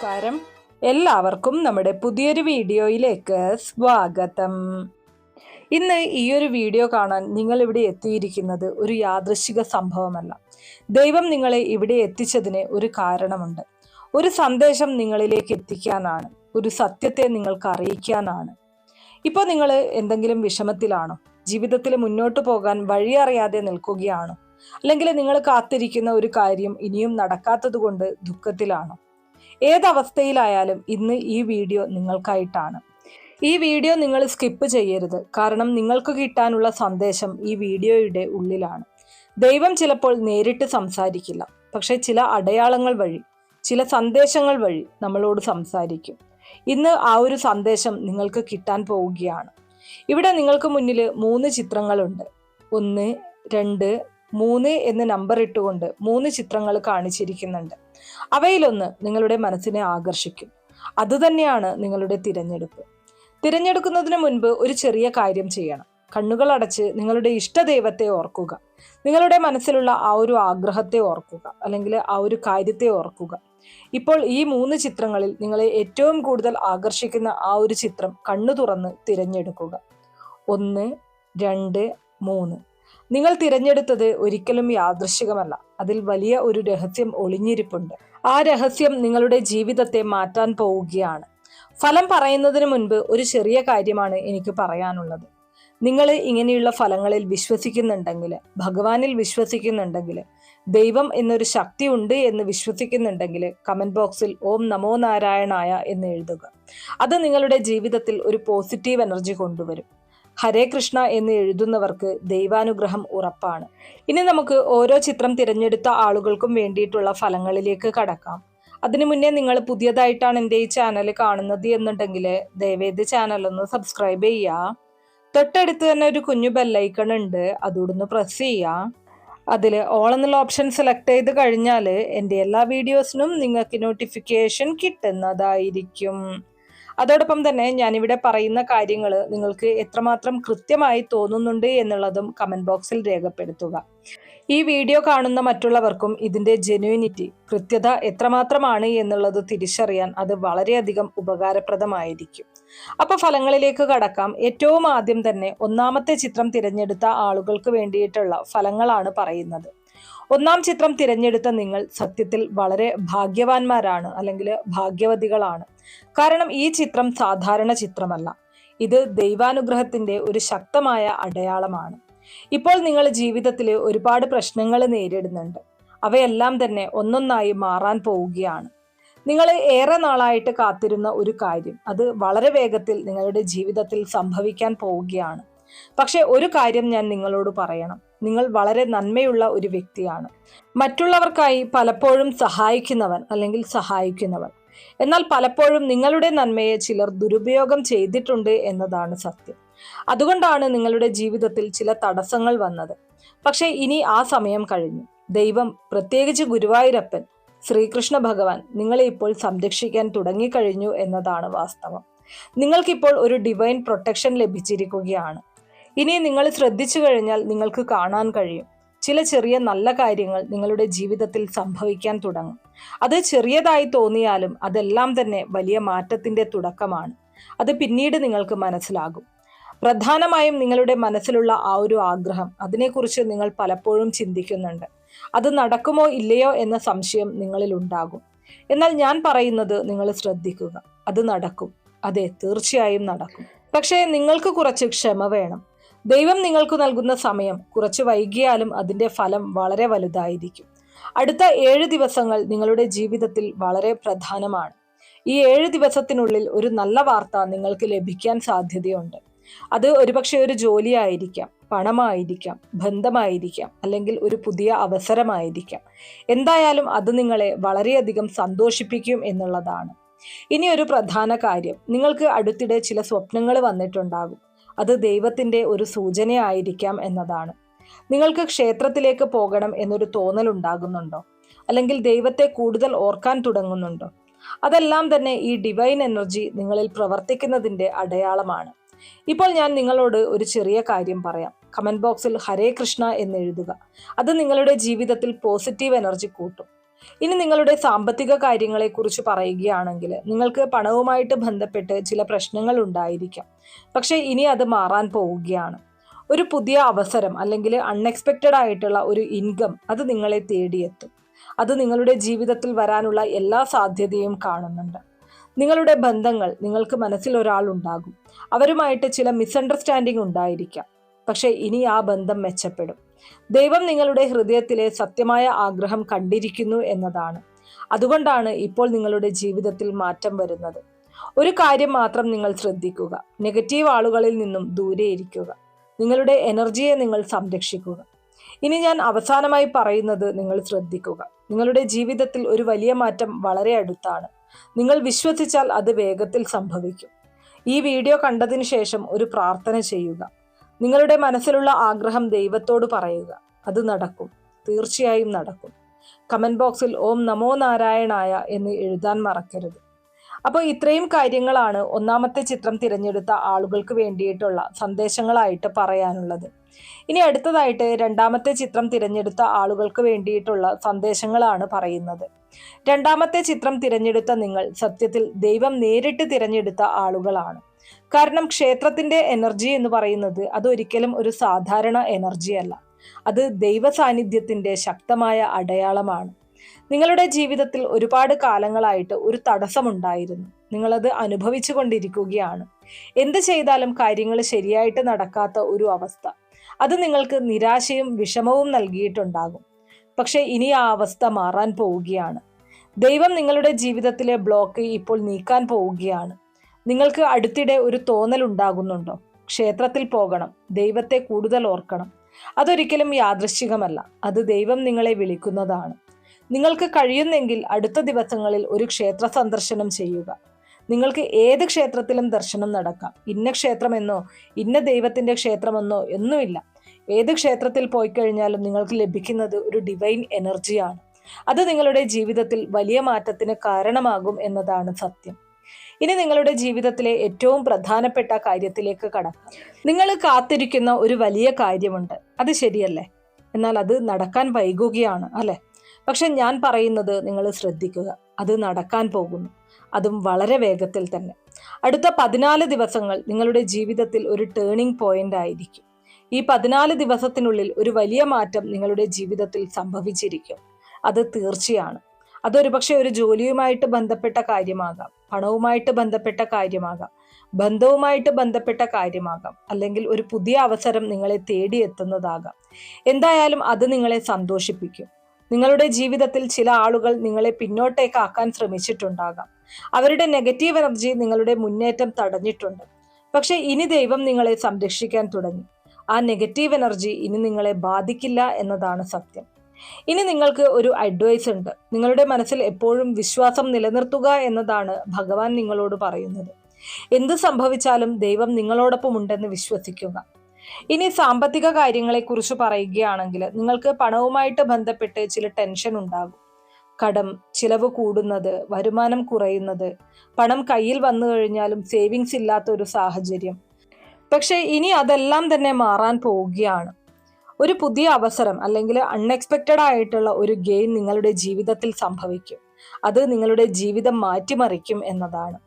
നമസ്കാരം. എല്ലാവർക്കും നമ്മുടെ പുതിയൊരു വീഡിയോയിലേക്ക് സ്വാഗതം. ഇന്ന് ഈ ഒരു വീഡിയോ കാണാൻ നിങ്ങൾ ഇവിടെ എത്തിയിരിക്കുന്നത് ഒരു യാദൃശ്ചിക സംഭവമല്ല. ദൈവം നിങ്ങളെ ഇവിടെ എത്തിച്ചതിന് ഒരു കാരണമുണ്ട്. ഒരു സന്ദേശം നിങ്ങളിലേക്ക് എത്തിക്കാനാണ്, ഒരു സത്യത്തെ നിങ്ങൾക്ക് അറിയിക്കാനാണ്. ഇപ്പോൾ നിങ്ങൾ എന്തെങ്കിലും വിഷമത്തിലാണോ? ജീവിതത്തിൽ മുന്നോട്ട് പോകാൻ വഴിയറിയാതെ നിൽക്കുകയാണോ? അല്ലെങ്കിൽ നിങ്ങൾ കാത്തിരിക്കുന്ന ഒരു കാര്യം ഇനിയും നടക്കാത്തത് കൊണ്ട് ദുഃഖത്തിലാണോ? ഏതവസ്ഥയിലായാലും ഇന്ന് ഈ വീഡിയോ നിങ്ങൾക്കായിട്ടാണ്. ഈ വീഡിയോ നിങ്ങൾ സ്കിപ്പ് ചെയ്യരുത്. കാരണം നിങ്ങൾക്ക് കിട്ടാനുള്ള സന്ദേശം ഈ വീഡിയോയുടെ ഉള്ളിലാണ്. ദൈവം ചിലപ്പോൾ നേരിട്ട് സംസാരിക്കില്ല, പക്ഷെ ചില അടയാളങ്ങൾ വഴി, ചില സന്ദേശങ്ങൾ വഴി നമ്മളോട് സംസാരിക്കും. ഇന്ന് ആ ഒരു സന്ദേശം നിങ്ങൾക്ക് കിട്ടാൻ പോവുകയാണ്. ഇവിടെ നിങ്ങൾക്ക് മുന്നിൽ 3 ചിത്രങ്ങളുണ്ട്. 1, 2, 3 എന്ന് നമ്പർ ഇട്ടുകൊണ്ട് 3 ചിത്രങ്ങൾ കാണിച്ചിരിക്കുന്നുണ്ട്. അവയിലൊന്ന് നിങ്ങളുടെ മനസ്സിനെ ആകർഷിക്കും. അതുതന്നെയാണ് നിങ്ങളുടെ തിരഞ്ഞെടുപ്പ്. തിരഞ്ഞെടുക്കുന്നതിന് മുൻപ് ഒരു ചെറിയ കാര്യം ചെയ്യണം. കണ്ണുകൾ അടച്ച് നിങ്ങളുടെ ഇഷ്ടദൈവത്തെ ഓർക്കുക. നിങ്ങളുടെ മനസ്സിലുള്ള ആ ഒരു ആഗ്രഹത്തെ ഓർക്കുക, അല്ലെങ്കിൽ ആ ഒരു കാര്യത്തെ ഓർക്കുക. ഇപ്പോൾ ഈ 3 ചിത്രങ്ങളിൽ നിങ്ങളെ ഏറ്റവും കൂടുതൽ ആകർഷിക്കുന്ന ആ ഒരു ചിത്രം കണ്ണു തുറന്ന് തിരഞ്ഞെടുക്കുക. 1, 2, 3. നിങ്ങൾ തിരഞ്ഞെടുത്തത് ഒരിക്കലും യാദൃശ്ചികമല്ല. അതിൽ വലിയ ഒരു രഹസ്യം ഒളിഞ്ഞിരിപ്പുണ്ട്. ആ രഹസ്യം നിങ്ങളുടെ ജീവിതത്തെ മാറ്റാൻ പോവുകയാണ്. ഫലം പറയുന്നതിന് മുൻപ് ഒരു ചെറിയ കാര്യമാണ് എനിക്ക് പറയാനുള്ളത്. നിങ്ങൾ ഇങ്ങനെയുള്ള ഫലങ്ങളിൽ വിശ്വസിക്കുന്നുണ്ടെങ്കിൽ, ഭഗവാനിൽ വിശ്വസിക്കുന്നുണ്ടെങ്കിൽ, ദൈവം എന്നൊരു ശക്തി ഉണ്ട് എന്ന് വിശ്വസിക്കുന്നുണ്ടെങ്കിൽ കമന്റ് ബോക്സിൽ ഓം നമോ നാരായണായ എന്ന് എഴുതുക. അത് നിങ്ങളുടെ ജീവിതത്തിൽ ഒരു പോസിറ്റീവ് എനർജി കൊണ്ടുവരും. ഹരേ കൃഷ്ണ എന്ന് എഴുതുന്നവർക്ക് ദൈവാനുഗ്രഹം ഉറപ്പാണ്. ഇനി നമുക്ക് ഓരോ ചിത്രം തിരഞ്ഞെടുത്ത ആളുകൾക്കും വേണ്ടിയിട്ടുള്ള ഫലങ്ങളിലേക്ക് കടക്കാം. അതിനു മുന്നേ നിങ്ങൾ പുതിയതായിട്ടാണ് എൻ്റെ ഈ ചാനൽ കാണുന്നത് എന്നുണ്ടെങ്കിൽ ദയവേത് ചാനൽ ഒന്ന് സബ്സ്ക്രൈബ് ചെയ്യുക. തൊട്ടടുത്ത് തന്നെ ഒരു കുഞ്ഞു ബെല്ലൈക്കൺ ഉണ്ട്, അതോടൊന്ന് പ്രസ് ചെയ്യുക. അതിൽ ഓൾ എന്നുള്ള ഓപ്ഷൻ സെലക്ട് ചെയ്ത് കഴിഞ്ഞാൽ എൻ്റെ എല്ലാ വീഡിയോസിനും നിങ്ങൾക്ക് നോട്ടിഫിക്കേഷൻ കിട്ടുന്നതായിരിക്കും. അതോടൊപ്പം തന്നെ ഞാനിവിടെ പറയുന്ന കാര്യങ്ങൾ നിങ്ങൾക്ക് എത്രമാത്രം കൃത്യമായി തോന്നുന്നുണ്ട് എന്നുള്ളതും കമന്റ് ബോക്സിൽ രേഖപ്പെടുത്തുക. ഈ വീഡിയോ കാണുന്ന മറ്റുള്ളവർക്കും ഇതിൻ്റെ ജെന്യൂനിറ്റി, കൃത്യത എത്രമാത്രമാണ് എന്നുള്ളത് തിരിച്ചറിയാൻ അത് വളരെയധികം ഉപകാരപ്രദമായിരിക്കും. അപ്പോൾ ഫലങ്ങളിലേക്ക് കടക്കാം. ഏറ്റവും ആദ്യം തന്നെ 1ാമത്തെ ചിത്രം തിരഞ്ഞെടുത്ത ആളുകൾക്ക് വേണ്ടിയിട്ടുള്ള ഫലങ്ങളാണ് പറയുന്നത്. 1ാം ചിത്രം തിരഞ്ഞെടുത്ത നിങ്ങൾ സത്യത്തിൽ വളരെ ഭാഗ്യവാന്മാരാണ്, അല്ലെങ്കിൽ ഭാഗ്യവതികളാണ്. കാരണം ഈ ചിത്രം സാധാരണ ചിത്രമല്ല. ഇത് ദൈവാനുഗ്രഹത്തിന്റെ ഒരു ശക്തമായ അടയാളമാണ്. ഇപ്പോൾ നിങ്ങൾ ജീവിതത്തിൽ ഒരുപാട് പ്രശ്നങ്ങൾ നേരിടുന്നുണ്ട്. അവയെല്ലാം തന്നെ ഒന്നൊന്നായി മാറാൻ പോവുകയാണ്. നിങ്ങൾ ഏറെ നാളായിട്ട് കാത്തിരുന്ന ഒരു കാര്യം, അത് വളരെ വേഗത്തിൽ നിങ്ങളുടെ ജീവിതത്തിൽ സംഭവിക്കാൻ പോവുകയാണ്. പക്ഷെ ഒരു കാര്യം ഞാൻ നിങ്ങളോട് പറയണം. നിങ്ങൾ വളരെ നന്മയുള്ള ഒരു വ്യക്തിയാണ്. മറ്റുള്ളവർക്കായി പലപ്പോഴും സഹായിക്കുന്നവൻ, അല്ലെങ്കിൽ സഹായിക്കുന്നവർ. എന്നാൽ പലപ്പോഴും നിങ്ങളുടെ നന്മയെ ചിലർ ദുരുപയോഗം ചെയ്തിട്ടുണ്ട് എന്നതാണ് സത്യം. അതുകൊണ്ടാണ് നിങ്ങളുടെ ജീവിതത്തിൽ ചില തടസ്സങ്ങൾ വന്നത്. പക്ഷെ ഇനി ആ സമയം കഴിഞ്ഞു. ദൈവം, പ്രത്യേകിച്ച് ഗുരുവായൂരപ്പൻ, ശ്രീകൃഷ്ണ ഭഗവാൻ നിങ്ങളെ ഇപ്പോൾ സംരക്ഷിക്കാൻ തുടങ്ങിക്കഴിഞ്ഞു എന്നതാണ് വാസ്തവം. നിങ്ങൾക്കിപ്പോൾ ഒരു ഡിവൈൻ പ്രൊട്ടക്ഷൻ ലഭിച്ചിരിക്കുകയാണ്. ഇനി നിങ്ങൾ ശ്രദ്ധിച്ചു കഴിഞ്ഞാൽ നിങ്ങൾക്ക് കാണാൻ കഴിയും, ചില ചെറിയ നല്ല കാര്യങ്ങൾ നിങ്ങളുടെ ജീവിതത്തിൽ സംഭവിക്കാൻ തുടങ്ങും. അത് ചെറിയതായി തോന്നിയാലും അതെല്ലാം തന്നെ വലിയ മാറ്റത്തിന്റെ തുടക്കമാണ്. അത് പിന്നീട് നിങ്ങൾക്ക് മനസ്സിലാകും. പ്രധാനമായും നിങ്ങളുടെ മനസ്സിലുള്ള ആ ഒരു ആഗ്രഹം, അതിനെക്കുറിച്ച് നിങ്ങൾ പലപ്പോഴും ചിന്തിക്കുന്നുണ്ട്. അത് നടക്കുമോ ഇല്ലയോ എന്ന സംശയം നിങ്ങളിൽ ഉണ്ടാകും. എന്നാൽ ഞാൻ പറയുന്നത് നിങ്ങൾ ശ്രദ്ധിക്കുക. അത് നടക്കും. അതെ, തീർച്ചയായും നടക്കും. പക്ഷേ നിങ്ങൾക്ക് കുറച്ച് ക്ഷമ വേണം. ദൈവം നിങ്ങൾക്ക് നൽകുന്ന സമയം കുറച്ച് വൈകിയാലും അതിൻ്റെ ഫലം വളരെ വലുതായിരിക്കും. അടുത്ത 7 ദിവസങ്ങൾ നിങ്ങളുടെ ജീവിതത്തിൽ വളരെ പ്രധാനമാണ്. ഈ 7 ദിവസത്തിനുള്ളിൽ ഒരു നല്ല വാർത്ത നിങ്ങൾക്ക് ലഭിക്കാൻ സാധ്യതയുണ്ട്. അത് ഒരുപക്ഷെ ഒരു ജോലിയായിരിക്കാം, പണമായിരിക്കാം, ബന്ധമായിരിക്കാം, അല്ലെങ്കിൽ ഒരു പുതിയ അവസരമായിരിക്കാം. എന്തായാലും അത് നിങ്ങളെ വളരെയധികം സന്തോഷിപ്പിക്കും എന്നുള്ളതാണ്. ഇനി ഒരു പ്രധാന കാര്യം, നിങ്ങൾക്ക് അടുത്തിടെ ചില സ്വപ്നങ്ങൾ വന്നിട്ടുണ്ടാകും. അത് ദൈവത്തിന്റെ ഒരു സൂചനയായിരിക്കാം എന്നതാണ്. നിങ്ങൾക്ക് ക്ഷേത്രത്തിലേക്ക് പോകണം എന്നൊരു തോന്നൽ ഉണ്ടാകുന്നുണ്ടോ? അല്ലെങ്കിൽ ദൈവത്തെ കൂടുതൽ ഓർക്കാൻ തുടങ്ങുന്നുണ്ടോ? അതെല്ലാം തന്നെ ഈ ഡിവൈൻ എനർജി നിങ്ങളിൽ പ്രവർത്തിക്കുന്നതിന്റെ അടയാളമാണ്. ഇപ്പോൾ ഞാൻ നിങ്ങളോട് ഒരു ചെറിയ കാര്യം പറയാം. കമന്റ് ബോക്സിൽ ഹരേ കൃഷ്ണ എന്ന് എഴുതുക. അത് നിങ്ങളുടെ ജീവിതത്തിൽ പോസിറ്റീവ് എനർജി കൂട്ടും. ഇനി നിങ്ങളുടെ സാമ്പത്തിക കാര്യങ്ങളെക്കുറിച്ച് പറയുകയാണെങ്കിൽ നിങ്ങൾക്ക് പണവുമായിട്ട് ബന്ധപ്പെട്ട് ചില പ്രശ്നങ്ങൾ ഉണ്ടായിരിക്കാം. പക്ഷേ ഇനി അത് മാറാൻ പോവുകയാണ്. ഒരു പുതിയ അവസരം അല്ലെങ്കിൽ അൺഎക്സ്പെക്റ്റഡ് ആയിട്ടുള്ള ഒരു ഇൻകം അത് നിങ്ങളെ തേടിയെത്തും. അത് നിങ്ങളുടെ ജീവിതത്തിൽ വരാനുള്ള എല്ലാ സാധ്യതയും കാണുന്നുണ്ട്. നിങ്ങളുടെ ബന്ധങ്ങൾ, നിങ്ങൾക്ക് മനസ്സിൽ ഒരാളുണ്ടാകും. അവരുമായിട്ട് ചില മിസ്അണ്ടർസ്റ്റാൻഡിംഗ് ഉണ്ടായിരിക്കാം. പക്ഷേ ഇനി ആ ബന്ധം മെച്ചപ്പെടും. ദൈവം നിങ്ങളുടെ ഹൃദയത്തിലെ സത്യമായ ആഗ്രഹം കണ്ടിരിക്കുന്നു എന്നതാണ്. അതുകൊണ്ടാണ് ഇപ്പോൾ നിങ്ങളുടെ ജീവിതത്തിൽ മാറ്റം വരുന്നത്. ഒരു കാര്യം മാത്രം നിങ്ങൾ ശ്രദ്ധിക്കുക: നെഗറ്റീവ് ആളുകളിൽ നിന്നും ദൂരെ ഇരിക്കുക. നിങ്ങളുടെ എനർജിയെ നിങ്ങൾ സംരക്ഷിക്കുക. ഇനി ഞാൻ അവസാനമായി പറയുന്നത് നിങ്ങൾ ശ്രദ്ധിക്കുക. നിങ്ങളുടെ ജീവിതത്തിൽ ഒരു വലിയ മാറ്റം വളരെ അടുത്താണ്. നിങ്ങൾ വിശ്വസിച്ചാൽ അത് വേഗത്തിൽ സംഭവിക്കും. ഈ വീഡിയോ കണ്ടതിന് ശേഷം ഒരു പ്രാർത്ഥന ചെയ്യുക. നിങ്ങളുടെ മനസ്സിലുള്ള ആഗ്രഹം ദൈവത്തോട് പറയുക. അത് നടക്കും, തീർച്ചയായും നടക്കും. കമന്റ് ബോക്സിൽ ഓം നമോ നാരായണായ എന്ന് എഴുതാൻ മറക്കരുത്. അപ്പോൾ ഇത്രയും കാര്യങ്ങളാണ് ഒന്നാമത്തെ ചിത്രം തിരഞ്ഞെടുത്ത ആളുകൾക്ക് വേണ്ടിയിട്ടുള്ള സന്ദേശങ്ങളായിട്ട് പറയാനുള്ളത്. ഇനി അടുത്തതായിട്ട് രണ്ടാമത്തെ ചിത്രം തിരഞ്ഞെടുത്ത ആളുകൾക്ക് വേണ്ടിയിട്ടുള്ള സന്ദേശങ്ങളാണ് പറയുന്നത്. രണ്ടാമത്തെ ചിത്രം തിരഞ്ഞെടുത്ത നിങ്ങൾ സത്യത്തിൽ ദൈവം നേരിട്ട് തിരഞ്ഞെടുത്ത ആളുകളാണ്. കാരണം ക്ഷേത്രത്തിന്റെ എനർജി എന്ന് പറയുന്നത് അതൊരിക്കലും ഒരു സാധാരണ എനർജി അല്ല. അത് ദൈവ സാന്നിധ്യത്തിന്റെ ശക്തമായ അടയാളമാണ്. നിങ്ങളുടെ ജീവിതത്തിൽ ഒരുപാട് കാലങ്ങളായിട്ട് ഒരു തടസ്സമുണ്ടായിരുന്നു. നിങ്ങളത് അനുഭവിച്ചു കൊണ്ടിരിക്കുകയാണ്. എന്ത് ചെയ്താലും കാര്യങ്ങൾ ശരിയായിട്ട് നടക്കാത്ത ഒരു അവസ്ഥ. അത് നിങ്ങൾക്ക് നിരാശയും വിഷമവും നൽകിയിട്ടുണ്ടാകും. പക്ഷെ ഇനി ആ അവസ്ഥ മാറാൻ പോവുകയാണ്. ദൈവം നിങ്ങളുടെ ജീവിതത്തിലെ ബ്ലോക്ക് ഇപ്പോൾ നീക്കാൻ പോവുകയാണ്. നിങ്ങൾക്ക് അടുത്തിടെ ഒരു തോന്നൽ ഉണ്ടാകുന്നുണ്ടോ? ക്ഷേത്രത്തിൽ പോകണം, ദൈവത്തെ കൂടുതൽ ഓർക്കണം. അതൊരിക്കലും യാദൃശ്ചികമല്ല. അത് ദൈവം നിങ്ങളെ വിളിക്കുന്നതാണ്. നിങ്ങൾക്ക് കഴിയുന്നെങ്കിൽ അടുത്ത ദിവസങ്ങളിൽ ഒരു ക്ഷേത്ര സന്ദർശനം ചെയ്യുക. നിങ്ങൾക്ക് ഏത് ക്ഷേത്രത്തിലും ദർശനം നടക്കാം. ഇന്ന ക്ഷേത്രമെന്നോ ഇന്ന ദൈവത്തിന്റെ ക്ഷേത്രമെന്നോ ഒന്നുമില്ല. ഏത് ക്ഷേത്രത്തിൽ പോയി കഴിഞ്ഞാലും നിങ്ങൾക്ക് ലഭിക്കുന്നത് ഒരു ഡിവൈൻ എനർജിയാണ്. അത് നിങ്ങളുടെ ജീവിതത്തിൽ വലിയ മാറ്റത്തിന് കാരണമാകും എന്നതാണ് സത്യം. ഇനി നിങ്ങളുടെ ജീവിതത്തിലെ ഏറ്റവും പ്രധാനപ്പെട്ട കാര്യത്തിലേക്ക് കടക്കാം. നിങ്ങൾ കാത്തിരിക്കുന്ന ഒരു വലിയ കാര്യമുണ്ട്. അത് ശരിയല്ലേ? എന്നാൽ അത് നടക്കാൻ വൈകുകയാണ് അല്ലെ? പക്ഷെ ഞാൻ പറയുന്നത് നിങ്ങൾ ശ്രദ്ധിക്കുക. അത് നടക്കാൻ പോകുന്നു. അതും വളരെ വേഗത്തിൽ തന്നെ. അടുത്ത 14 ദിവസങ്ങൾ നിങ്ങളുടെ ജീവിതത്തിൽ ഒരു ടേണിംഗ് പോയിന്റ് ആയിരിക്കും. ഈ 14 ദിവസത്തിനുള്ളിൽ ഒരു വലിയ മാറ്റം നിങ്ങളുടെ ജീവിതത്തിൽ സംഭവിച്ചിരിക്കും. അത് തീർച്ചയാണ്. അതൊരുപക്ഷെ ഒരു ജോലിയുമായിട്ട് ബന്ധപ്പെട്ട കാര്യമാകാം, പണവുമായിട്ട് ബന്ധപ്പെട്ട കാര്യമാകാം, ബന്ധവുമായിട്ട് ബന്ധപ്പെട്ട കാര്യമാകാം, അല്ലെങ്കിൽ ഒരു പുതിയ അവസരം നിങ്ങളെ തേടിയെത്തുന്നതാകാം. എന്തായാലും അത് നിങ്ങളെ സന്തോഷിപ്പിക്കും. നിങ്ങളുടെ ജീവിതത്തിൽ ചില ആളുകൾ നിങ്ങളെ പിന്നോട്ടേക്കാക്കാൻ ശ്രമിച്ചിട്ടുണ്ടാകാം. അവരുടെ നെഗറ്റീവ് എനർജി നിങ്ങളുടെ മുന്നേറ്റം തടഞ്ഞിട്ടുണ്ട്. പക്ഷെ ഇനി ദൈവം നിങ്ങളെ സംരക്ഷിക്കാൻ തുടങ്ങി. ആ നെഗറ്റീവ് എനർജി ഇനി നിങ്ങളെ ബാധിക്കില്ല എന്നതാണ് സത്യം. ഇനി നിങ്ങൾക്ക് ഒരു അഡ്വൈസ് ഉണ്ട്. നിങ്ങളുടെ മനസ്സിൽ എപ്പോഴും വിശ്വാസം നിലനിർത്തുക എന്നതാണ് ഭഗവാൻ നിങ്ങളോട് പറയുന്നത്. എന്ത് സംഭവിച്ചാലും ദൈവം നിങ്ങളോടൊപ്പം ഉണ്ടെന്ന് വിശ്വസിക്കുക. ഇനി സാമ്പത്തിക കാര്യങ്ങളെക്കുറിച്ച് പറയുകയാണെങ്കിൽ നിങ്ങൾക്ക് പണവുമായിട്ട് ബന്ധപ്പെട്ട് ചില ടെൻഷൻ ഉണ്ടാകും. കടം, ചിലവ് കൂടുന്നത്, വരുമാനം കുറയുന്നത്, പണം കയ്യിൽ വന്നു കഴിഞ്ഞാലും സേവിങ്സ് ഇല്ലാത്ത ഒരു സാഹചര്യം. പക്ഷെ ഇനി അതെല്ലാം തന്നെ മാറാൻ പോവുകയാണ്. ഒരു പുതിയ അവസരം അല്ലെങ്കിൽ അൺഎക്സ്പെക്റ്റഡ് ആയിട്ടുള്ള ഒരു ഗെയിൻ നിങ്ങളുടെ ജീവിതത്തിൽ സംഭവിക്കും. അത് നിങ്ങളുടെ ജീവിതം മാറ്റിമറിക്കും എന്നതാണ്.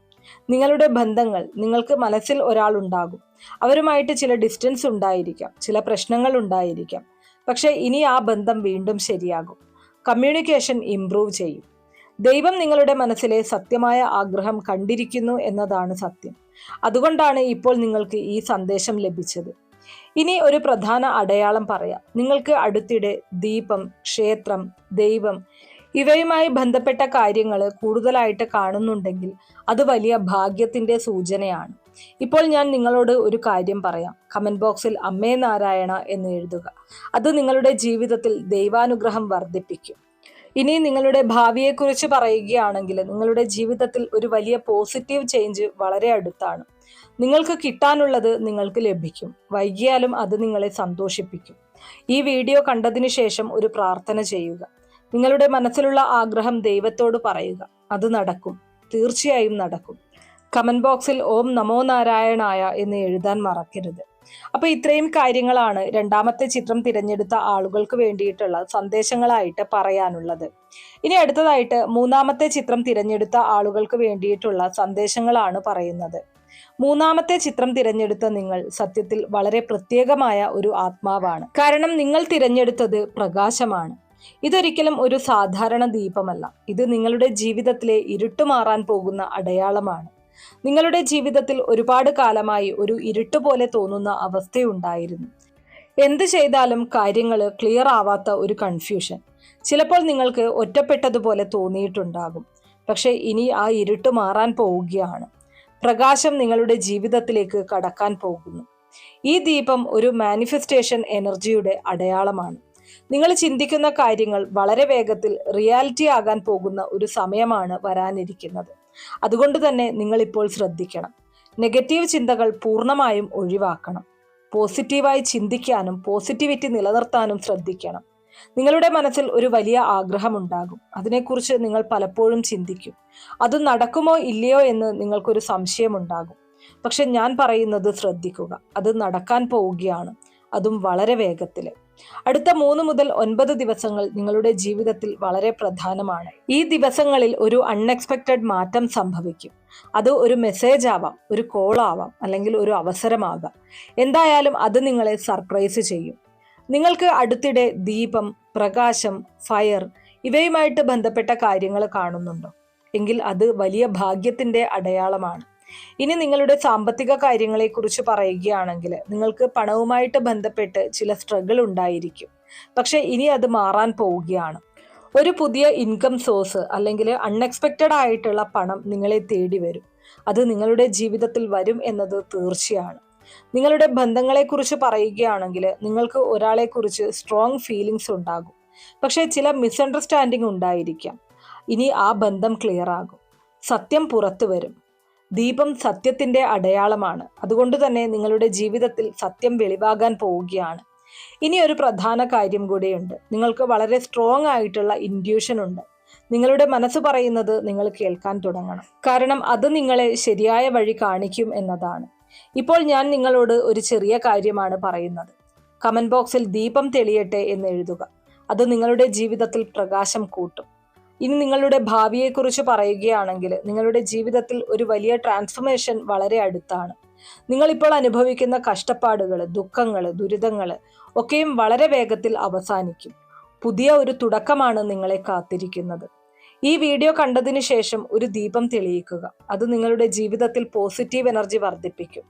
നിങ്ങളുടെ ബന്ധങ്ങൾ, നിങ്ങൾക്ക് മനസ്സിൽ ഒരാളുണ്ടാകും. അവരുമായിട്ട് ചില ഡിസ്റ്റൻസ് ഉണ്ടായിരിക്കാം, ചില പ്രശ്നങ്ങൾ ഉണ്ടായിരിക്കാം. പക്ഷെ ഇനി ആ ബന്ധം വീണ്ടും ശരിയാകും. കമ്മ്യൂണിക്കേഷൻ ഇംപ്രൂവ് ചെയ്യും. ദൈവം നിങ്ങളുടെ മനസ്സിലെ സത്യമായ ആഗ്രഹം കണ്ടിരിക്കുന്നു എന്നതാണ് സത്യം. അതുകൊണ്ടാണ് ഇപ്പോൾ നിങ്ങൾക്ക് ഈ സന്ദേശം ലഭിച്ചത്. ഇനി ഒരു പ്രധാന അടയാളം പറയാം. നിങ്ങൾക്ക് അടുത്തിടെ ദീപം, ക്ഷേത്രം, ദൈവം ഇവയുമായി ബന്ധപ്പെട്ട കാര്യങ്ങൾ കൂടുതലായിട്ട് കാണുന്നുണ്ടെങ്കിൽ അത് വലിയ ഭാഗ്യത്തിന്റെ സൂചനയാണ്. ഇപ്പോൾ ഞാൻ നിങ്ങളോട് ഒരു കാര്യം പറയാം. കമന്റ് ബോക്സിൽ അമ്മേ നാരായണ എന്ന് എഴുതുക. അത് നിങ്ങളുടെ ജീവിതത്തിൽ ദൈവാനുഗ്രഹം വർദ്ധിപ്പിക്കും. ഇനി നിങ്ങളുടെ ഭാവിയെക്കുറിച്ച് പറയുകയാണെങ്കിൽ നിങ്ങളുടെ ജീവിതത്തിൽ ഒരു വലിയ പോസിറ്റീവ് ചേഞ്ച് വളരെ അടുത്താണ്. നിങ്ങൾക്ക് കിട്ടാനുള്ളത് നിങ്ങൾക്ക് ലഭിക്കും. വൈകിയാലും അത് നിങ്ങളെ സന്തോഷിപ്പിക്കും. ഈ വീഡിയോ കണ്ടതിന് ശേഷം ഒരു പ്രാർത്ഥന ചെയ്യുക. നിങ്ങളുടെ മനസ്സിലുള്ള ആഗ്രഹം ദൈവത്തോട് പറയുക. അത് നടക്കും, തീർച്ചയായും നടക്കും. കമന്റ് ബോക്സിൽ ഓം നമോ നാരായണായ എന്ന് എഴുതാൻ മറക്കരുത്. അപ്പോൾ ഇത്രയും കാര്യങ്ങളാണ് രണ്ടാമത്തെ ചിത്രം തിരഞ്ഞെടുത്ത ആളുകൾക്ക് വേണ്ടിയിട്ടുള്ള സന്ദേശങ്ങളായിട്ട് പറയാനുള്ളത്. ഇനി അടുത്തതായിട്ട് മൂന്നാമത്തെ ചിത്രം തിരഞ്ഞെടുത്ത ആളുകൾക്ക് വേണ്ടിയിട്ടുള്ള സന്ദേശങ്ങളാണ് പറയുന്നത്. മൂന്നാമത്തെ ചിത്രം തിരഞ്ഞെടുത്ത നിങ്ങൾ സത്യത്തിൽ വളരെ പ്രത്യേകമായ ഒരു ആത്മാവാണ്. കാരണം നിങ്ങൾ തിരഞ്ഞെടുത്തത് പ്രകാശമാണ്. ഇതൊരിക്കലും ഒരു സാധാരണ ദീപമല്ല. ഇത് നിങ്ങളുടെ ജീവിതത്തിലെ ഇരുട്ട് മാറാൻ പോകുന്ന അടയാളമാണ്. നിങ്ങളുടെ ജീവിതത്തിൽ ഒരുപാട് കാലമായി ഒരു ഇരുട്ട് പോലെ തോന്നുന്ന അവസ്ഥയുണ്ടായിരുന്നു. എന്ത് ചെയ്താലും കാര്യങ്ങൾ ക്ലിയർ ആവാത്ത ഒരു കൺഫ്യൂഷൻ. ചിലപ്പോൾ നിങ്ങൾക്ക് ഒറ്റപ്പെട്ടതുപോലെ തോന്നിയിട്ടുണ്ടാകും. പക്ഷെ ഇനി ആ ഇരുട്ട് മാറാൻ പോവുകയാണ്. പ്രകാശം നിങ്ങളുടെ ജീവിതത്തിലേക്ക് കടക്കാൻ പോകുന്നു. ഈ ദീപം ഒരു മാനിഫെസ്റ്റേഷൻ എനർജിയുടെ അടയാളമാണ്. നിങ്ങൾ ചിന്തിക്കുന്ന കാര്യങ്ങൾ വളരെ വേഗത്തിൽ റിയാലിറ്റി ആകാൻ പോകുന്ന ഒരു സമയമാണ് വരാനിരിക്കുന്നത്. അതുകൊണ്ട് തന്നെ നിങ്ങൾ ഇപ്പോൾ ശ്രദ്ധിക്കണം. നെഗറ്റീവ് ചിന്തകൾ പൂർണ്ണമായും ഒഴിവാക്കണം. പോസിറ്റീവായി ചിന്തിക്കാനും പോസിറ്റിവിറ്റി നിലനിർത്താനും ശ്രദ്ധിക്കണം. നിങ്ങളുടെ മനസ്സിൽ ഒരു വലിയ ആഗ്രഹമുണ്ടാകും. അതിനെക്കുറിച്ച് നിങ്ങൾ പലപ്പോഴും ചിന്തിക്കും. അത് നടക്കുമോ ഇല്ലയോ എന്ന് നിങ്ങൾക്കൊരു സംശയമുണ്ടാകും. പക്ഷെ ഞാൻ പറയുന്നത് ശ്രദ്ധിക്കുക. അത് നടക്കാൻ പോവുകയാണ്. അതും വളരെ വേഗത്തിൽ. അടുത്ത 3 മുതൽ 9 ദിവസങ്ങൾ നിങ്ങളുടെ ജീവിതത്തിൽ വളരെ പ്രധാനമാണ്. ഈ ദിവസങ്ങളിൽ ഒരു അൺഎക്സ്പെക്റ്റഡ് മാറ്റം സംഭവിക്കും. അത് ഒരു മെസ്സേജ് ആവാം, ഒരു കോൾ ആവാം, അല്ലെങ്കിൽ ഒരു അവസരമാകാം. എന്തായാലും അത് നിങ്ങളെ സർപ്രൈസ് ചെയ്യും. നിങ്ങൾക്ക് അടുത്തിടെ ദീപം, പ്രകാശം, ഫയർ ഇവയുമായിട്ട് ബന്ധപ്പെട്ട കാര്യങ്ങൾ കാണുന്നുണ്ടോ? എങ്കിൽ അത് വലിയ ഭാഗ്യത്തിന്റെ അടയാളമാണ്. ഇനി നിങ്ങളുടെ സാമ്പത്തിക കാര്യങ്ങളെക്കുറിച്ച് പറയുകയാണെങ്കിൽ നിങ്ങൾക്ക് പണവുമായിട്ട് ബന്ധപ്പെട്ട് ചില സ്ട്രഗിൾ ഉണ്ടായിരിക്കും. പക്ഷെ ഇനി അത് മാറാൻ പോവുകയാണ്. ഒരു പുതിയ ഇൻകം സോഴ്സ് അല്ലെങ്കിൽ അൺഎക്സ്പെക്റ്റഡ് ആയിട്ടുള്ള പണം നിങ്ങളെ തേടി വരും. അത് നിങ്ങളുടെ ജീവിതത്തിൽ വരും എന്നത് തീർച്ചയാണ്. നിങ്ങളുടെ ബന്ധങ്ങളെക്കുറിച്ച് പറയുകയാണെങ്കിൽ നിങ്ങൾക്ക് ഒരാളെക്കുറിച്ച് സ്ട്രോങ് ഫീലിങ്സ് ഉണ്ടാകും. പക്ഷേ ചില മിസ്അണ്ടർസ്റ്റാൻഡിങ് ഉണ്ടായിരിക്കാം. ഇനി ആ ബന്ധം ക്ലിയർ ആകും. സത്യം പുറത്തു വരും. ദീപം സത്യത്തിന്റെ അടയാളമാണ്. അതുകൊണ്ട് തന്നെ നിങ്ങളുടെ ജീവിതത്തിൽ സത്യം വെളിവാകാൻ പോവുകയാണ്. ഇനി ഒരു പ്രധാന കാര്യം കൂടെയുണ്ട്. നിങ്ങൾക്ക് വളരെ സ്ട്രോങ് ആയിട്ടുള്ള ഇൻഡ്യൂഷൻ ഉണ്ട്. നിങ്ങളുടെ മനസ്സ് പറയുന്നത് നിങ്ങൾ കേൾക്കാൻ തുടങ്ങണം. കാരണം അത് നിങ്ങളെ ശരിയായ വഴി കാണിക്കും എന്നതാണ്. ഇപ്പോൾ ഞാൻ നിങ്ങളോട് ഒരു ചെറിയ കാര്യമാണ് പറയുന്നത്. കമന്റ് ബോക്സിൽ ദീപം തെളിയട്ടെ എന്ന് എഴുതുക. അത് നിങ്ങളുടെ ജീവിതത്തിൽ പ്രകാശം കൂട്ടും. ഇനി നിങ്ങളുടെ ഭാവിയെക്കുറിച്ച് പറയുകയാണെങ്കിൽ നിങ്ങളുടെ ജീവിതത്തിൽ ഒരു വലിയ ട്രാൻസ്ഫോർമേഷൻ വളരെ അടുത്താണ്. നിങ്ങളിപ്പോൾ അനുഭവിക്കുന്ന കഷ്ടപ്പാടുകൾ, ദുഃഖങ്ങൾ, ദുരിതങ്ങൾ ഒക്കെയും വളരെ വേഗത്തിൽ അവസാനിക്കും. പുതിയ ഒരു തുടക്കമാണ് നിങ്ങളെ കാത്തിരിക്കുന്നത്. ഈ വീഡിയോ കണ്ടതിന് ശേഷം ഒരു ദീപം തെളിയിക്കുക. അത് നിങ്ങളുടെ ജീവിതത്തിൽ പോസിറ്റീവ് എനർജി വർദ്ധിപ്പിക്കും.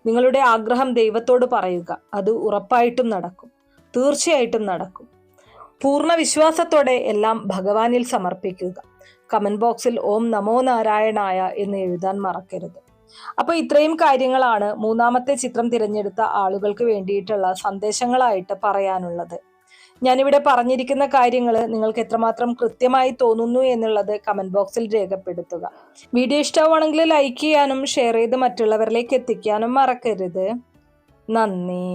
നിങ്ങളുടെ ആഗ്രഹം ദൈവത്തോട് പറയുക. അത് ഉറപ്പായിട്ടും നടക്കും. തീർച്ചയായിട്ടും നടക്കും. പൂർണ്ണ വിശ്വാസത്തോടെ എല്ലാം ഭഗവാനിൽ സമർപ്പിക്കുക. കമന്റ് ബോക്സിൽ ഓം നമോ നാരായണായ എന്ന് എഴുതാൻ മറക്കരുത്. അപ്പോൾ ഇത്രയും കാര്യങ്ങളാണ് മൂന്നാമത്തെ ചിത്രം തിരഞ്ഞെടുത്ത ആളുകൾക്ക് വേണ്ടിയിട്ടുള്ള സന്ദേശങ്ങളായിട്ട് പറയാനുള്ളത്. ഞാനിവിടെ പറഞ്ഞിരിക്കുന്ന കാര്യങ്ങൾ നിങ്ങൾക്ക് എത്രമാത്രം കൃത്യമായി തോന്നുന്നു എന്നുള്ളത് കമന്റ് ബോക്സിൽ രേഖപ്പെടുത്തുക. വീഡിയോ ഇഷ്ടമാണെങ്കിൽ ലൈക്ക് ചെയ്യാനും ഷെയർ ചെയ്ത് മറ്റുള്ളവരിലേക്ക് എത്തിക്കാനും മറക്കരുത്. നന്ദി.